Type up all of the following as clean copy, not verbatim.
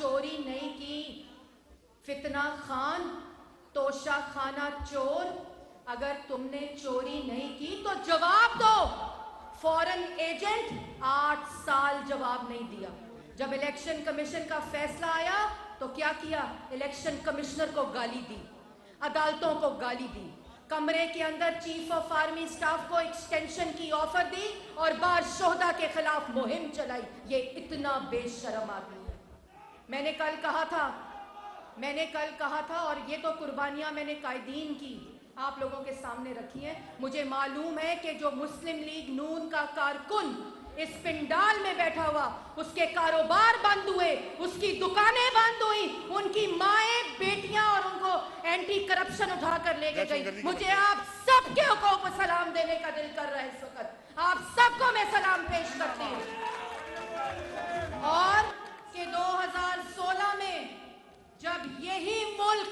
چوری نہیں کی، فتنہ خان توشہ خانہ چور، اگر تم نے چوری نہیں کی تو جواب دو۔ فورن ایجنٹ 8 سال جواب نہیں دیا۔ جب الیکشن کمیشن کا فیصلہ آیا تو کیا کیا؟ الیکشن کمشنر کو گالی دی، عدالتوں کو گالی دی، کمرے کے اندر چیف آف آرمی سٹاف کو ایکسٹینشن کی آفر دی اور بار شہداء کے خلاف مہم چلائی۔ یہ اتنا بے شرم آدمی ہے۔ میں نے کل کہا تھا اور یہ تو قربانیاں میں نے قائدین کی آپ لوگوں کے سامنے رکھی ہیں۔ مجھے معلوم ہے کہ جو مسلم لیگ نون کا کارکن اس پنڈال میں بیٹھا ہوا، اس کے کاروبار بند ہوئے، اس کی دکانیں بند ہوئی، ان کی مائیں بیٹیاں اور ان کو اینٹی کرپشن اٹھا کر لے کے گئی۔ مجھے آپ سب کے حقوق پر سلام دینے کا دل کر رہا ہے اس وقت۔ آپ سب کو میں سلام پیش کرتی ہوں۔ اور کہ 2016 میں جب یہی ملک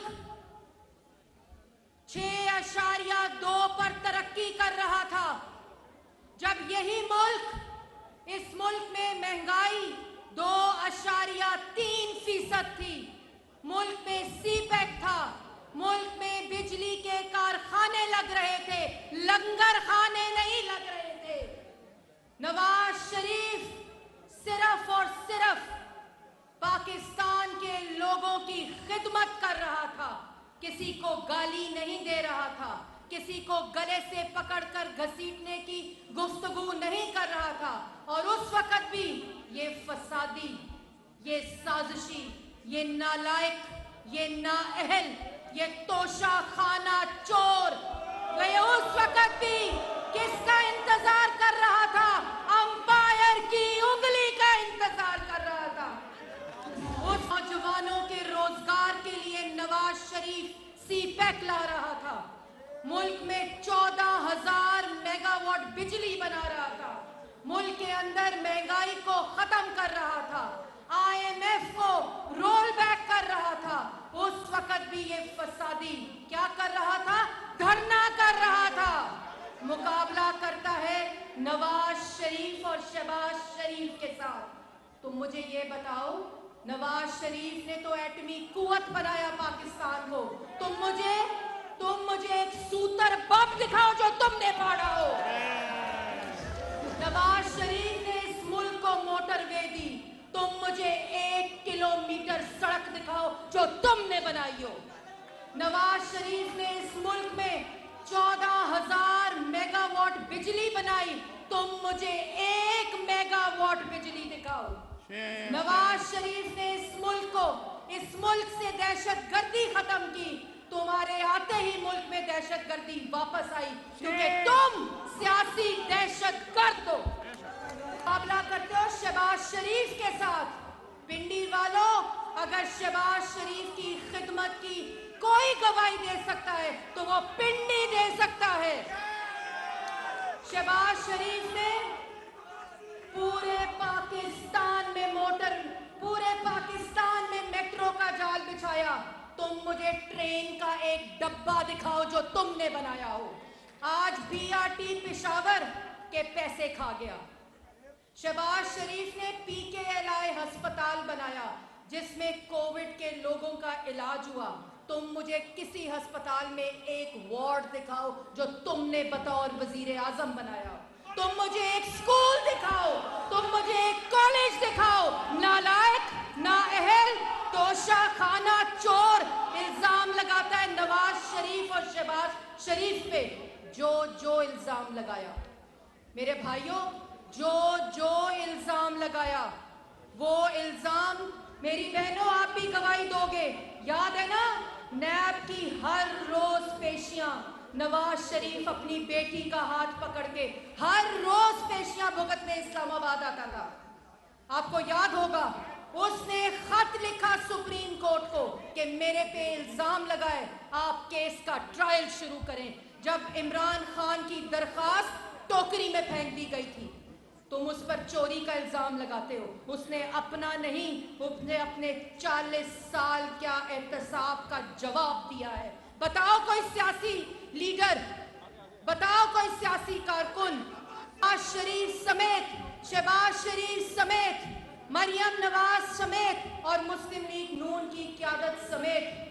6.2 پر ترقی کر رہا تھا، جب یہی ملک، اس ملک میں مہنگائی 2.3% تھی، ملک میں سی پیک تھا، ملک میں بجلی کے کارخانے لگ رہے تھے، لنگر خانے نہیں لگ رہے تھے، نواز شریف صرف اور صرف پاکستان کے لوگوں کی خدمت کر رہا تھا، کسی کو گالی نہیں دے رہا تھا، کسی کو گلے سے پکڑ کر گھسیٹنے کی گفتگو نہیں کر رہا تھا۔ اور اس وقت بھی یہ فسادی، یہ سازشی، یہ نالائق، یہ نااہل، یہ توشہ خانہ چور، یہ اس وقت بھی کس کا انتظار کر رہا تھا؟ امپائر کی انگلی کا انتظار کر رہا تھا۔ اس نوجوانوں کے روزگار کے لیے نواز شریف سی پیک لا رہا تھا، ملک میں 14,000 میگا واٹ بجلی بنا رہا تھا، ملک کے اندر مہنگائی کو ختم کر رہا تھا، IMF کو رول بیک کر رہا تھا۔ اس وقت بھی یہ فسادی کیا کر رہا تھا؟ دھرنا کر رہا تھا۔ مقابلہ کرتا ہے نواز شریف اور شہباز شریف کے ساتھ۔ تم مجھے یہ بتاؤ، نواز شریف نے تو ایٹمی قوت بنایا پاکستان کو، تم مجھے ایک سوتر بم دکھاؤ جو تم نے پھاڑا ہو۔ نواز شریف نے اس ملک کو موٹر وے دی، تم مجھے 1 کلومیٹر سڑک دکھاؤ جو تم نے بنائی ہو۔ نواز شریف نے اس ملک میں 14,000 میگا واٹ بجلی بنائی، تم مجھے 1 میگا واٹ بجلی دکھاؤ۔ نواز شریف نے اس ملک سے دہشت گردی ختم کی، تمہارے آتے ہی ملک میں دہشت گردی واپس آئی، کیونکہ تم سیاسی دہشت گرد ہو۔ مقابلہ کرتے ہو شہباز شریف کے ساتھ۔ پنڈی والوں، اگر شہباز شریف کی خدمت کی کوئی گواہی دے سکتا ہے تو وہ پنڈی دے سکتا ہے۔ شہباز شریف نے پورے پاکستان میں میٹرو کا جال بچھایا، تم مجھے ٹرین کا ایک ڈبہ دکھاؤ جو تم نے بنایا ہو۔ آج BRT پشاور کے پیسے کھا گیا۔ شہباز شریف نے PKLI ہسپتال بنایا جس میں کووڈ کے لوگوں کا علاج ہوا، تم مجھے کسی ہسپتال میں ایک وارڈ دکھاؤ جو تم نے بطور وزیر اعظم بنایا۔ تم مجھے ایک سکول دکھاؤ، تم مجھے ایک کالج دکھاؤ۔ نالائق، نااہل، توشہ خانہ چور الزام لگاتا ہے نواز شریف اور شہباز شریف پہ۔ جو الزام لگایا میرے بھائیوں، جو الزام لگایا، وہ الزام، میری بہنوں آپ بھی گواہی دو گے، یاد ہے نا نیب کی ہر روز پیشیاں، نواز شریف اپنی بیٹی کا ہاتھ پکڑ کے ہر روز پیشیاں بھگتنے اسلام آباد آتا تھا۔ آپ کو یاد ہوگا اس نے خط لکھا سپریم کورٹ کو کہ میرے پہ الزام لگائے، آپ کیس کا ٹرائل شروع کریں۔ جب عمران خان کی درخواست ٹوکری میں پھینک دی گئی تھی، تم اس پر چوری کا الزام لگاتے ہو۔ اس نے اپنا نہیں، اس نے اپنے 40 سال کیا احتساب کا جواب دیا ہے۔ بتاؤ کوئی سیاسی لیڈر، بتاؤ کوئی سیاسی کارکن، شہباز شریف سمیت، مریم نواز سمیت اور مسلم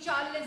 40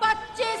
25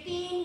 3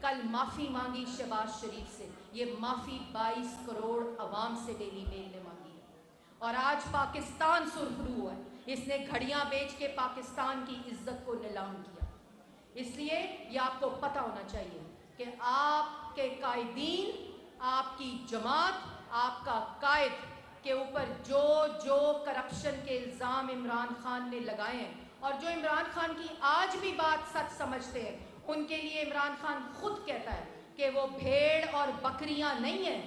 کل معافی مانگی شہباز شریف سے. یہ معافی 22 کروڑ عوام سے ڈیلی میل نے مانگی ہے. اور آج پاکستان سرخرو ہوا ہے. اس نے گھڑیاں بیچ کے پاکستان کی عزت کو نیلام کیا. اس لیے یہ آپ کو پتہ ہونا چاہیے کہ آپ کے قائدین، آپ کی جماعت، آپ کا قائد کے اوپر جو کرپشن کے الزام عمران خان نے لگائے ہیں، اور جو عمران خان کی آج بھی بات سچ سمجھتے ہیں، ان کے لیے عمران خان خود کہتا ہے کہ وہ بھیڑ اور بکریاں نہیں ہیں.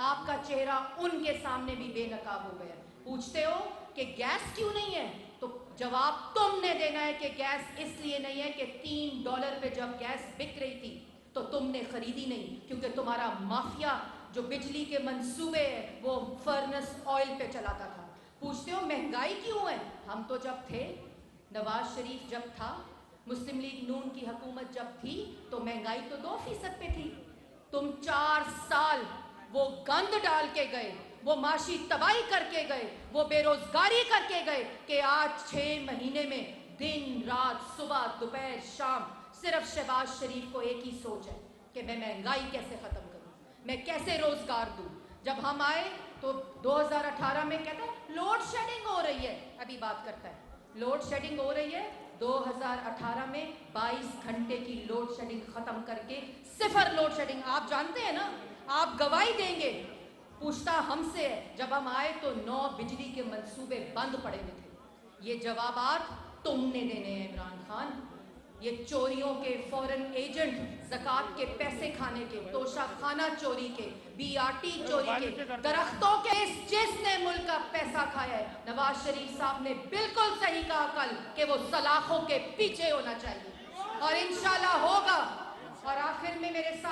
آپ کا چہرہ ان کے سامنے بھی بے نقاب ہو گیا. پوچھتے ہو کہ گیس کیوں نہیں ہے، تو جواب تم نے دینا ہے کہ گیس اس لیے نہیں ہے کہ $3 پہ جب گیس بک رہی تھی تو تم نے خریدی نہیں، کیونکہ تمہارا مافیا جو بجلی کے منصوبے ہیں وہ فرنس آئل پہ چلاتا تھا. پوچھتے ہو مہنگائی کیوں ہے، ہم تو جب تھے، نواز شریف جب تھا، مسلم لیگ نون کی حکومت جب تھی تو مہنگائی تو 2% پہ تھی. تم 4 سال وہ گند ڈال کے گئے، وہ معاشی تباہی کر کے گئے، وہ بے روزگاری کر کے گئے کہ آج 6 مہینے میں دن رات صبح دوپہر شام صرف شہباز شریف کو ایک ہی سوچ ہے کہ میں مہنگائی کیسے ختم کروں، میں کیسے روزگار دوں. جب ہم آئے تو 2018 میں کہتا ہے لوڈ شیڈنگ ہو رہی ہے، ابھی بات کرتا ہے لوڈ شیڈنگ ہو رہی ہے. 2018 میں 22 گھنٹے کی لوڈ شیڈنگ ختم کر کے 0 لوڈ شیڈنگ. آپ جانتے ہیں نا، آپ گواہی دیں گے. پوچھتا ہم سے ہے، جب ہم آئے تو 9 بجلی کے منصوبے بند پڑے ہوئے تھے. یہ جوابات تم نے دینے ہیں عمران خان. یہ چوریوں کے فورن ایجنٹ، زکوٰۃ کے پیسے کھانے کے، توشہ خانہ چوری کے، BRT چوری کے، درختوں کے، جس نے ملک کا پیسہ کھایا ہے. نواز شریف صاحب نے بالکل صحیح کہا کل کہ وہ سلاخوں کے پیچھے ہونا چاہیے، اور انشاءاللہ ہوگا. اور آخر میں میرے ساتھ